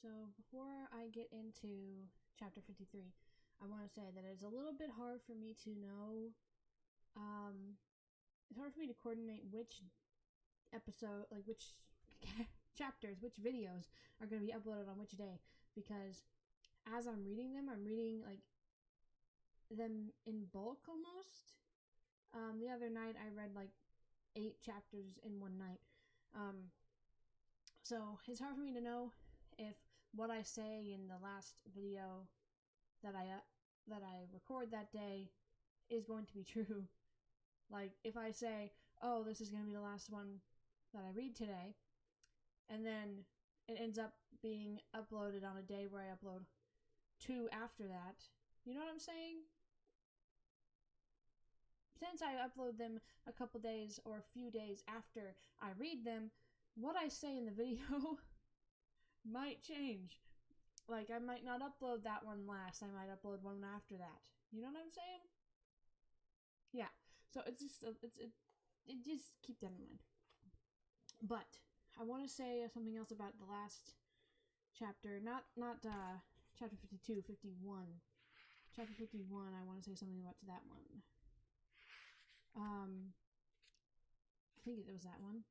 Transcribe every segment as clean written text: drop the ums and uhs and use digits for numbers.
So before I get into chapter 53, I want to say that it's a little bit hard for me to know. It's hard for me to coordinate which episode, like which chapters, which videos are going to be uploaded on which day, because as I'm reading them, I'm reading like them in bulk almost. The other night I read like 8 chapters in one night. So it's hard for me to know if what I say in the last video that I record that day is going to be true. Like if I say, "Oh, this is going to be the last one that I read today," and then it ends up being uploaded on a day where I upload 2 after that. You know what I'm saying? Since I upload them a couple days or a few days after I read them, what I say in the video might change. Like, I might not upload that one last. I might upload one after that. You know what I'm saying? Yeah. So it's just just keep that in mind. But I want to say something else about the last chapter. Not chapter 52, 51. Chapter 51. I want to say something about that one. I think it was that one.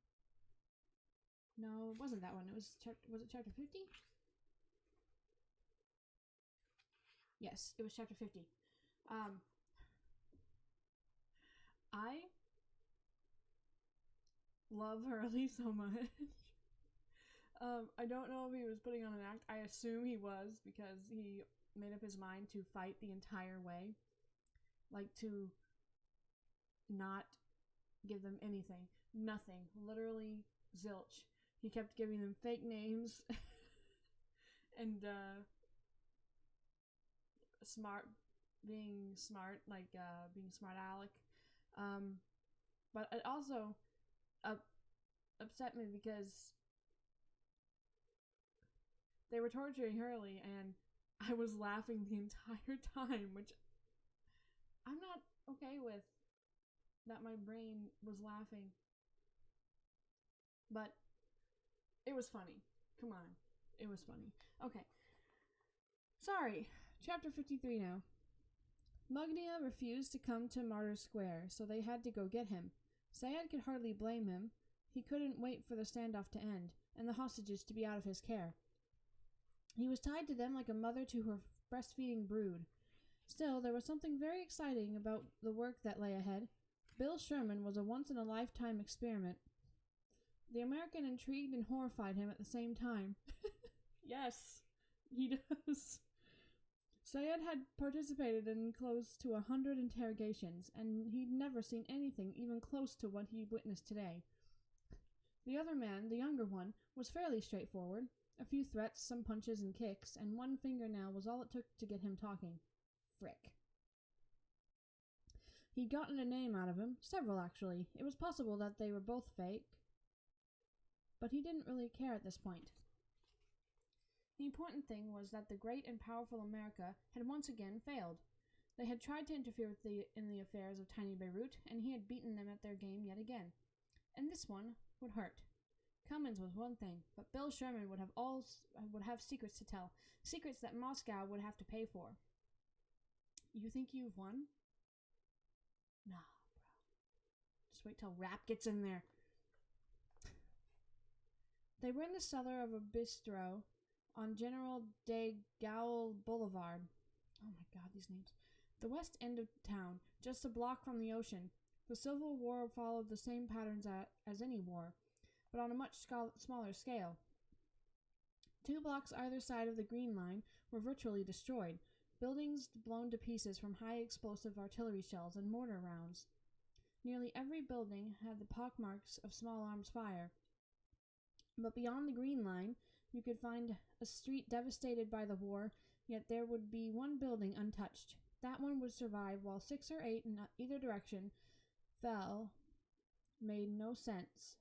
No, it wasn't that one. It was it chapter 50? Yes, it was chapter 50. I love Hurley so much. I don't know if he was putting on an act. I assume he was, because he made up his mind to fight the entire way. Like, to not give them anything. Nothing. Literally zilch. He kept giving them fake names. And, being smart, being smart aleck. But it also upset me because they were torturing Hurley and I was laughing the entire time, which I'm not okay with, that my brain was laughing. But it was funny. Come on. It was funny. Okay. Sorry. Chapter 53 now. Mugnia refused to come to Martyrs Square, so they had to go get him. Sayed could hardly blame him. He couldn't wait for the standoff to end, and the hostages to be out of his care. He was tied to them like a mother to her breastfeeding brood. Still, there was something very exciting about the work that lay ahead. Bill Sherman was a once-in-a-lifetime experiment. The American intrigued and horrified him at the same time. Yes, he does. Sayed had participated in close to 100 interrogations, and he'd never seen anything even close to what he witnessed today. The other man, the younger one, was fairly straightforward. A few threats, some punches and kicks, and one fingernail was all it took to get him talking. Frick. He'd gotten a name out of him, several actually. It was possible that they were both fake, but he didn't really care at this point. The important thing was that the great and powerful America had once again failed. They had tried to interfere in the affairs of tiny Beirut, and he had beaten them at their game yet again. And this one would hurt. Cummins was one thing, but Bill Sherman would have secrets to tell, secrets that Moscow would have to pay for. You think you've won? Nah, bro. Just wait till Rap gets in there. They were in the cellar of a bistro on General de Gaulle Boulevard. Oh my god, these names. The west end of town, just a block from the ocean. The Civil War followed the same patterns as any war, but on a much smaller scale. 2 blocks either side of the Green Line were virtually destroyed, buildings blown to pieces from high explosive artillery shells and mortar rounds. Nearly every building had the pockmarks of small arms fire. But beyond the Green Line, you could find a street devastated by the war, yet there would be one building untouched. That one would survive while 6 or 8 in either direction fell. Made no sense.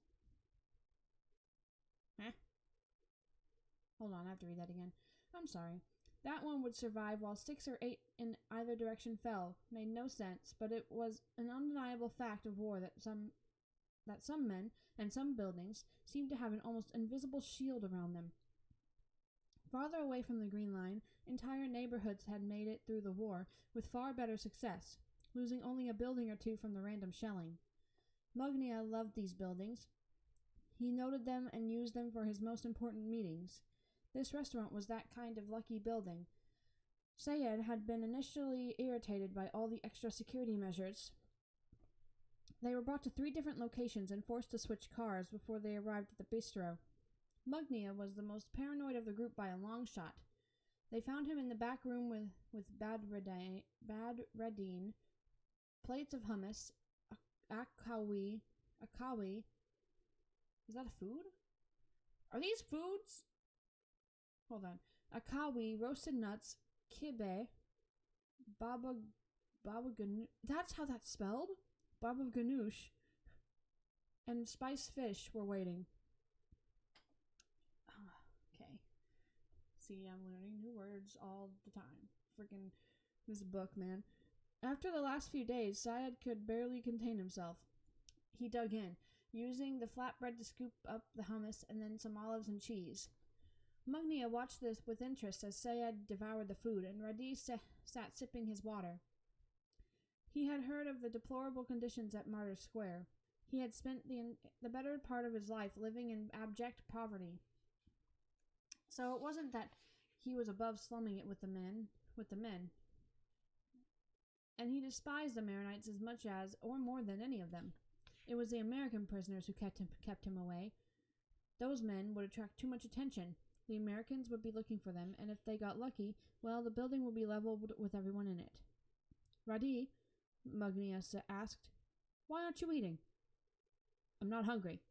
Hold on, I have to read that again. I'm sorry. That one would survive while 6 or 8 in either direction fell. Made no sense, but it was an undeniable fact of war that some men and some buildings seemed to have an almost invisible shield around them. Farther away from the Green Line, entire neighborhoods had made it through the war with far better success, losing only a building or two from the random shelling. Mugnia loved these buildings. He noted them and used them for his most important meetings. This restaurant was that kind of lucky building. Sayed had been initially irritated by all the extra security measures. They were brought to 3 different locations and forced to switch cars before they arrived at the bistro. Mugnia was the most paranoid of the group by a long shot. They found him in the back room with Bad Radine, plates of hummus, akawi. Is that a food? Are these foods? Hold on. Akawi, roasted nuts, kibbeh, baba ganoush. That's how that's spelled? Baba ganoush and spiced fish were waiting. Okay. See, I'm learning new words all the time. Freaking this book, man. After the last few days, Syed could barely contain himself. He dug in, using the flatbread to scoop up the hummus and then some olives and cheese. Mugnia watched this with interest as Syed devoured the food, and RADIH sat sipping his water. He had heard of the deplorable conditions at Martyrs Square. He had spent the better part of his life living in abject poverty. So it wasn't that he was above slumming it with the men. And he despised the Maronites as much as, or more than any of them. It was the American prisoners who kept him away. Those men would attract too much attention. The Americans would be looking for them, and if they got lucky, well, the building would be leveled with everyone in it. RADIH, Mugnia asked, "Why aren't you eating?" "I'm not hungry."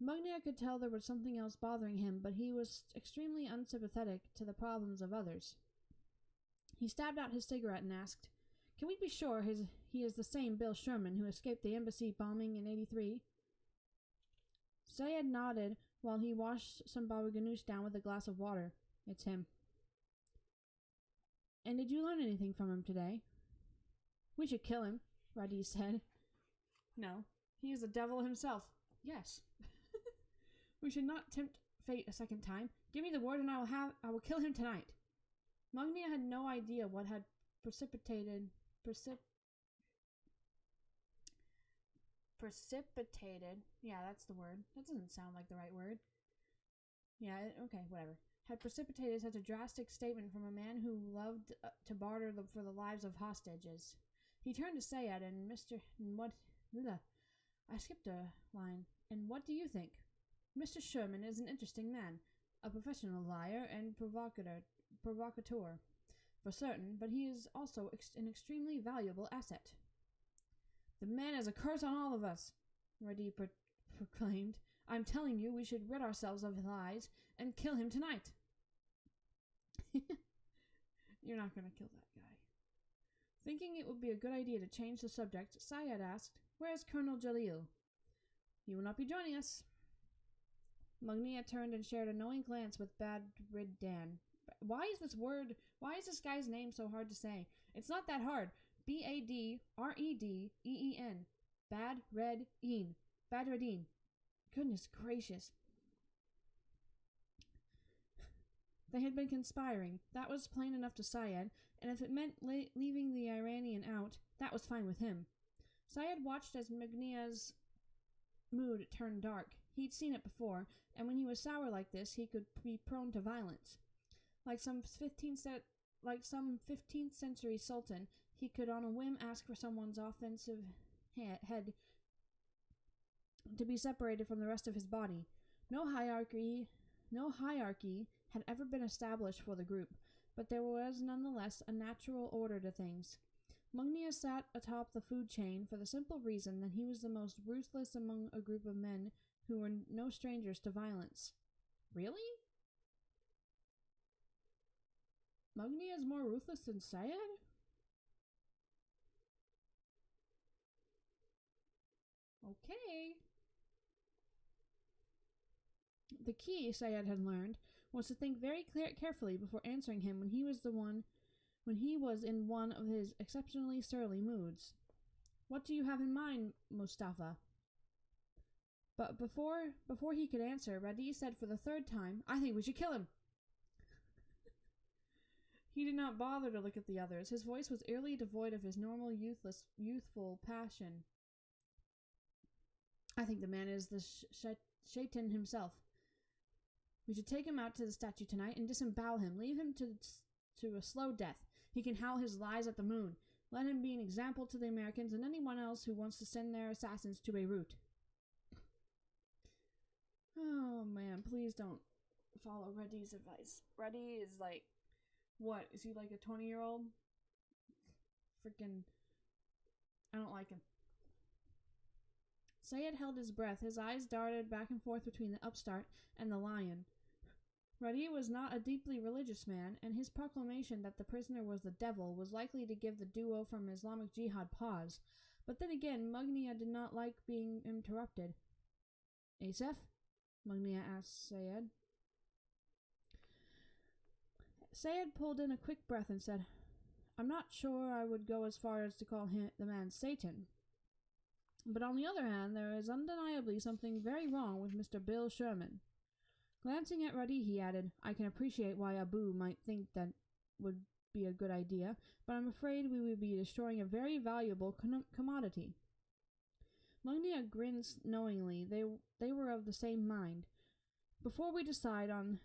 Mugnia could tell there was something else bothering him, but he was extremely unsympathetic to the problems of others. He stabbed out his cigarette and asked, "Can we be sure he is the same Bill Sherman who escaped the embassy bombing in '83? Syed nodded while he washed some baba ganoush down with a glass of water. "It's him." "And did you learn anything from him today?" "We should kill him," RADIH said. "No, he is the devil himself." "Yes." "We should not tempt fate a second time. Give me the word and I will kill him tonight." Mugnia had no idea what had precipitated. Yeah, that's the word. That doesn't sound like the right word. Yeah, okay, whatever. Had precipitated such a drastic statement from a man who loved to barter for the lives of hostages. He turned to Sayed and I skipped a line. "And what do you think? Mr. Sherman is an interesting man, a professional liar and provocateur, for certain, but he is also an extremely valuable asset." "The man is a curse on all of us," RADIH proclaimed. "I'm telling you, we should rid ourselves of his lies and kill him tonight." "You're not going to kill that guy." Thinking it would be a good idea to change the subject, Syed asked, "Where's Colonel Jalil?" "He will not be joining us." Mugnia turned and shared a knowing glance with Badreddin. Why is this guy's name so hard to say? It's not that hard. Badreddeen. Badreddin. Goodness gracious. They had been conspiring. That was plain enough to Syed, and if it meant leaving the Iranian out, that was fine with him. Syed watched as Mugnia's mood turned dark. He'd seen it before, and when he was sour like this, he could be prone to violence. Like some 15th century sultan, he could on a whim ask for someone's offensive head to be separated from the rest of his body. No hierarchy had ever been established for the group, but there was nonetheless a natural order to things. Mugnia sat atop the food chain for the simple reason that he was the most ruthless among a group of men who were no strangers to violence. Really? Mugnia is more ruthless than Syed? Okay. The key, Syed had learned, was to think very carefully before answering him when he was in one of his exceptionally surly moods. "What do you have in mind, Mustafa?" But before he could answer, RADIH said for the 3rd time, "I think we should kill him." He did not bother to look at the others. His voice was eerily devoid of his normal youthful passion. I think the man is the Shaitan himself. We should take him out to the statue tonight and disembowel him. Leave him to a slow death. He can howl his lies at the moon. Let him be an example to the Americans and anyone else who wants to send their assassins to Beirut. Oh, man, please don't follow RADIH's advice. RADIH is like, what? Is he like a 20-year-old? Freaking, I don't like him. Sayed held his breath. His eyes darted back and forth between the upstart and the lion. RADIH was not a deeply religious man, and his proclamation that the prisoner was the devil was likely to give the duo from Islamic Jihad pause. But then again, Mugnia did not like being interrupted. Asaf? Mugnia asked Sayed. Sayed pulled in a quick breath and said, I'm not sure I would go as far as to call him the man Satan. But on the other hand, there is undeniably something very wrong with Mr. Bill Sherman. Glancing at RADIH, he added, I can appreciate why Abu might think that would be a good idea, but I'm afraid we would be destroying a very valuable commodity. Mugnia grinned knowingly. They were of the same mind. Before we decide on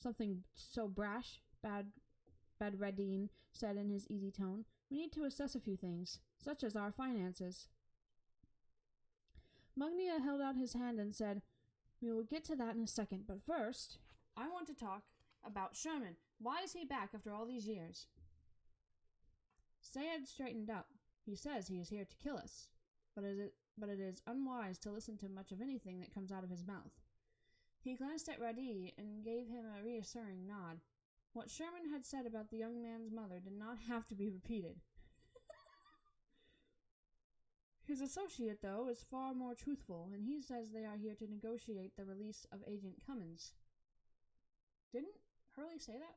something so brash, Badreddin said in his easy tone, we need to assess a few things, such as our finances. Mugnia held out his hand and said, we will get to that in a second, but first, I want to talk about Sherman. Why is he back after all these years? Sayed straightened up. He says he is here to kill us, but it is unwise to listen to much of anything that comes out of his mouth. He glanced at RADIH and gave him a reassuring nod. What Sherman had said about the young man's mother did not have to be repeated. His associate, though, is far more truthful, and he says they are here to negotiate the release of Agent Cummins. Didn't Hurley say that?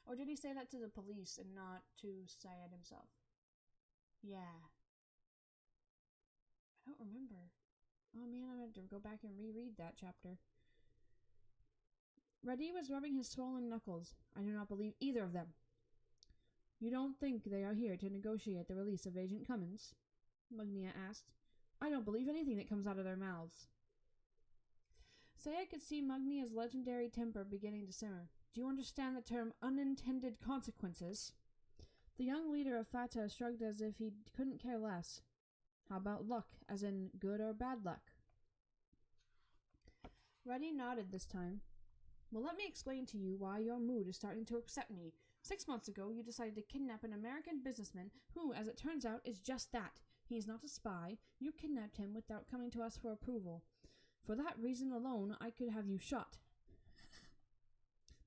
Or did he say that to the police and not to Sayed himself? Yeah. I don't remember. Oh man, I'm going to have to go back and reread that chapter. RADIH was rubbing his swollen knuckles. I do not believe either of them. You don't think they are here to negotiate the release of Agent Cummins? Mugnia asked. I don't believe anything that comes out of their mouths. Sayed could see Mugnia's legendary temper beginning to simmer. Do you understand the term unintended consequences? The young leader of Fatah shrugged as if he couldn't care less. How about luck, as in good or bad luck? RADIH nodded this time. Well, let me explain to you why your mood is starting to upset me. 6 months ago, you decided to kidnap an American businessman who, as it turns out, is just that. He is not a spy. You kidnapped him without coming to us for approval. For that reason alone, I could have you shot.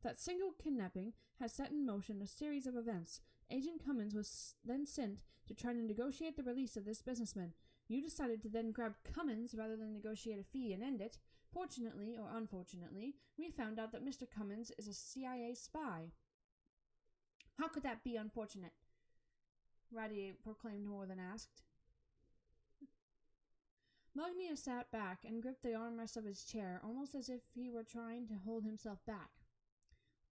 That single kidnapping has set in motion a series of events. Agent Cummins was then sent to try to negotiate the release of this businessman. You decided to then grab Cummins rather than negotiate a fee and end it. Fortunately, or unfortunately, we found out that Mr. Cummins is a CIA spy. How could that be unfortunate? RADIH proclaimed more than asked. Mugnia sat back and gripped the armrest of his chair, almost as if he were trying to hold himself back.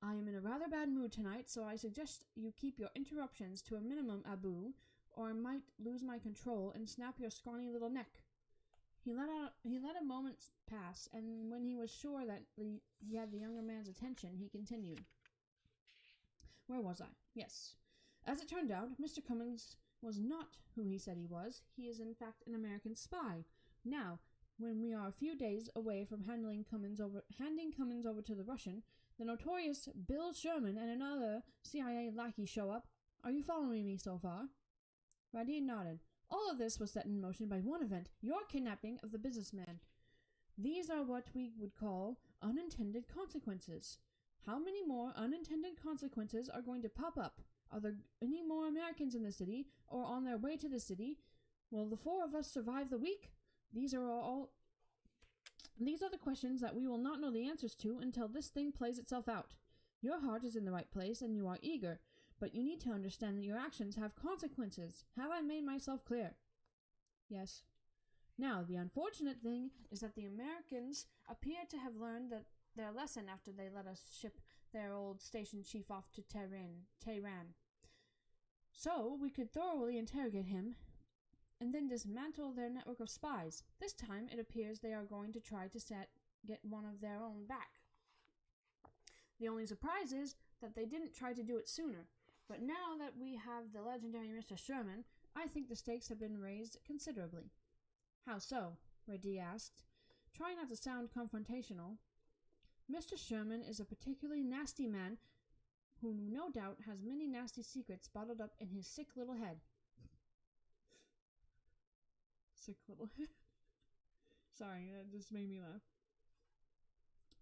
I am in a rather bad mood tonight, so I suggest you keep your interruptions to a minimum, Abu, or I might lose my control and snap your scrawny little neck. He let a moment pass, and when he was sure that he had the younger man's attention, he continued. Where was I? Yes. As it turned out, Mr. Cummins was not who he said he was. He is in fact an American spy. Now, when we are a few days away from handing Cummins over to the Russian, the notorious Bill Sherman and another CIA lackey show up. Are you following me so far? RADIH nodded. All of this was set in motion by one event, your kidnapping of the businessman. These are what we would call unintended consequences. How many more unintended consequences are going to pop up? Are there any more Americans in the city, or on their way to the city? Will the four of us survive the week? These are the questions that we will not know the answers to until this thing plays itself out. Your heart is in the right place, and you are eager, but you need to understand that your actions have consequences. Have I made myself clear? Yes. Now, the unfortunate thing is that the Americans appear to have learned that their lesson after they let us ship their old station chief off to Tehran. So we could thoroughly interrogate him and then dismantle their network of spies. This time it appears they are going to try to get one of their own back. The only surprise is that they didn't try to do it sooner. But now that we have the legendary Mr. Sherman, I think the stakes have been raised considerably. How so? RADIH asked, trying not to sound confrontational. Mr. Sherman is a particularly nasty man who no doubt has many nasty secrets bottled up in his sick little head. Sick little head. Sorry, that just made me laugh.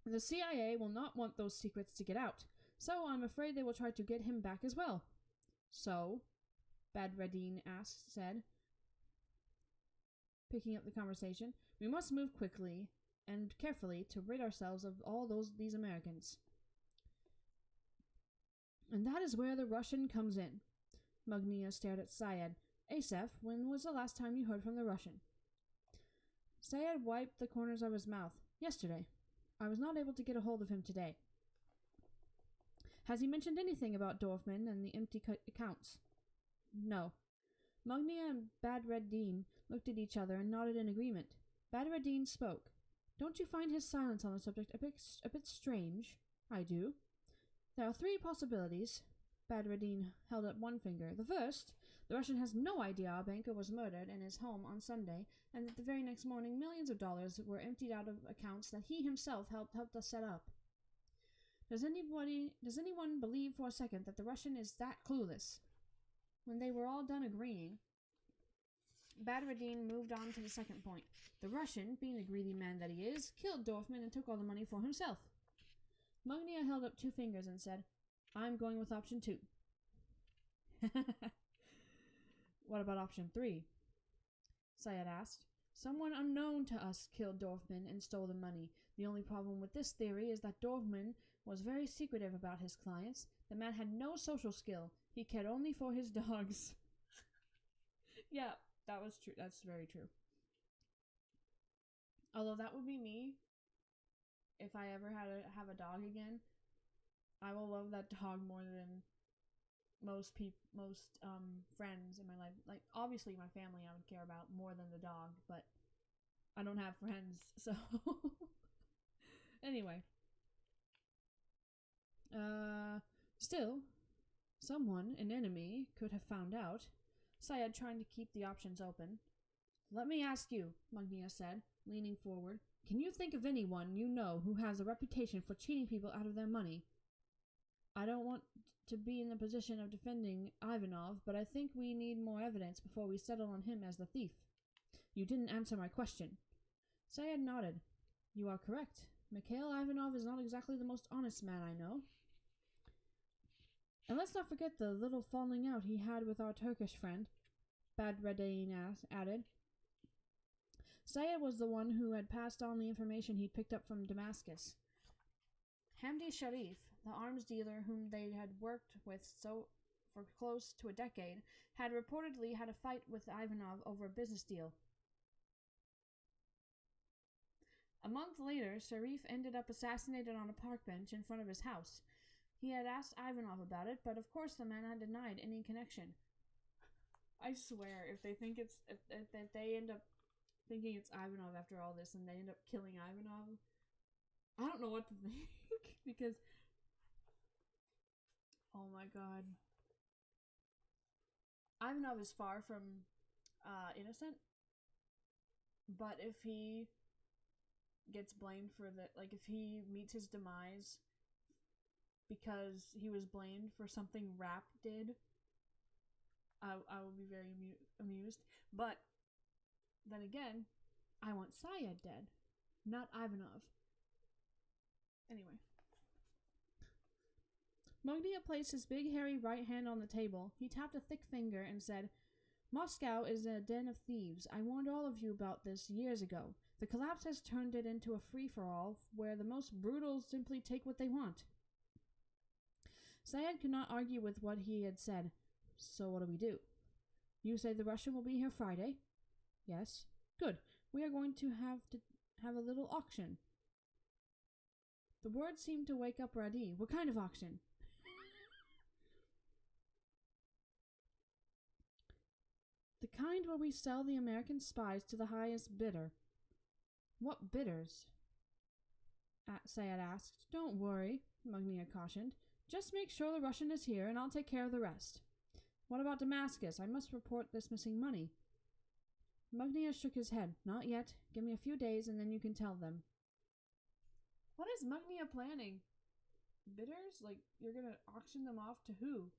The CIA will not want those secrets to get out, so I'm afraid they will try to get him back as well. So, Badreddin said, picking up the conversation, we must move quickly and carefully to rid ourselves of all these Americans. And that is where the Russian comes in. Mugnia stared at Syed. Asaph, when was the last time you heard from the Russian? Syed wiped the corners of his mouth. Yesterday. I was not able to get a hold of him today. Has he mentioned anything about Dorfman and the empty accounts? No. Mugnia and Badreddin looked at each other and nodded in agreement. Badreddin spoke. Don't you find his silence on the subject a bit strange? I do. There are three possibilities. Badreddin held up one finger. The first, the Russian has no idea our banker was murdered in his home on Sunday, and that the very next morning millions of dollars were emptied out of accounts that he himself helped us set up. Does anyone believe for a second that the Russian is that clueless? When they were all done agreeing, Badreddin moved on to the second point. The Russian, being the greedy man that he is, killed Dorfman and took all the money for himself. Mugnia held up two fingers and said, I'm going with option 2. What about option 3? Syed asked. Someone unknown to us killed Dorfman and stole the money. The only problem with this theory is that Dorfman was very secretive about his clients. The man had no social skill. He cared only for his dogs. Yeah, that was true. That's very true. Although that would be me if I ever have a dog again. I will love that dog more than most friends in my life. Like, obviously my family I would care about more than the dog, but I don't have friends, so anyway. Still, someone, an enemy, could have found out. Syed trying to keep the options open. Let me ask you, Mugnia said, leaning forward. Can you think of anyone you know who has a reputation for cheating people out of their money? I don't want to be in the position of defending Ivanov, but I think we need more evidence before we settle on him as the thief. You didn't answer my question. Syed nodded. You are correct. Mikhail Ivanov is not exactly the most honest man I know. And let's not forget the little falling out he had with our Turkish friend, Badreddin added. Syed was the one who had passed on the information he'd picked up from Damascus. Hamdi Sharif, the arms dealer whom they had worked with for close to a decade, had reportedly had a fight with Ivanov over a business deal. A month later, Sharif ended up assassinated on a park bench in front of his house. He had asked Ivanov about it, but of course the man had denied any connection. I swear, if they end up thinking it's Ivanov after all this and they end up killing Ivanov, I don't know what to think, because, oh my god. Ivanov is far from innocent, but if he gets blamed for if he meets his demise because he was blamed for something Rap did, I will be very amused. But then again, I want Syed dead, not Ivanov. Anyway. Mugnia placed his big hairy right hand on the table. He tapped a thick finger and said, Moscow is a den of thieves. I warned all of you about this years ago. The collapse has turned it into a free-for-all where the most brutal simply take what they want. Syed could not argue with what he had said. So what do we do? You say the Russian will be here Friday? Yes. Good. We are going to have a little auction. The words seemed to wake up RADIH. What kind of auction? The kind where we sell the American spies to the highest bidder. What bidders? Syed asked. Don't worry, Mugnia cautioned. Just make sure the Russian is here and I'll take care of the rest. What about Damascus? I must report this missing money. Mugnia shook his head. Not yet. Give me a few days and then you can tell them. What is Mugnia planning? Bidders? Like, you're gonna auction them off to who?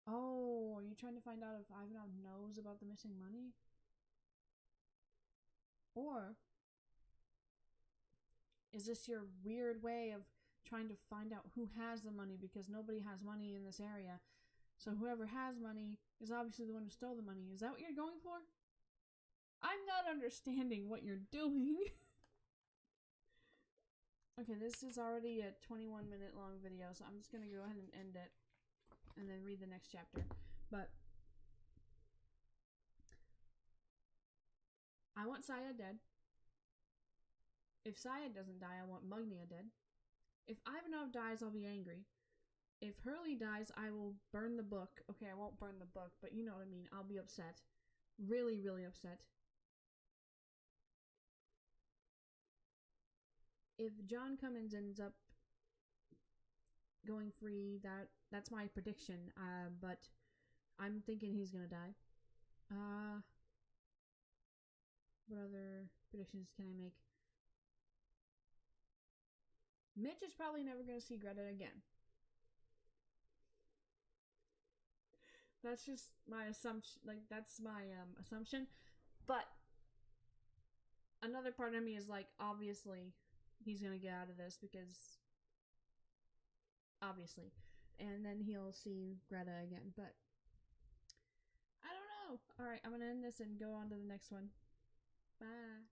Oh, are you trying to find out if Ivanov knows about the missing money? Or is this your weird way of trying to find out who has the money, because nobody has money in this area? So whoever has money is obviously the one who stole the money. Is that what you're going for? I'm not understanding what you're doing. Okay, this is already a 21-minute long video, so I'm just going to go ahead and end it and then read the next chapter. But I want Syed dead. If Syed doesn't die, I want Mugnia dead. If Ivanov dies, I'll be angry. If Hurley dies, I will burn the book. Okay, I won't burn the book, but you know what I mean. I'll be upset. Really, really upset. If John Cummins ends up going free, that's my prediction. But I'm thinking he's gonna die. What other predictions can I make? Mitch is probably never gonna see Greta again. That's just my assumption. Like, that's my assumption. But another part of me is like, obviously he's gonna get out of this, because obviously, and then he'll see Greta again. But I don't know. All right, I'm gonna end this and go on to the next one. Bye.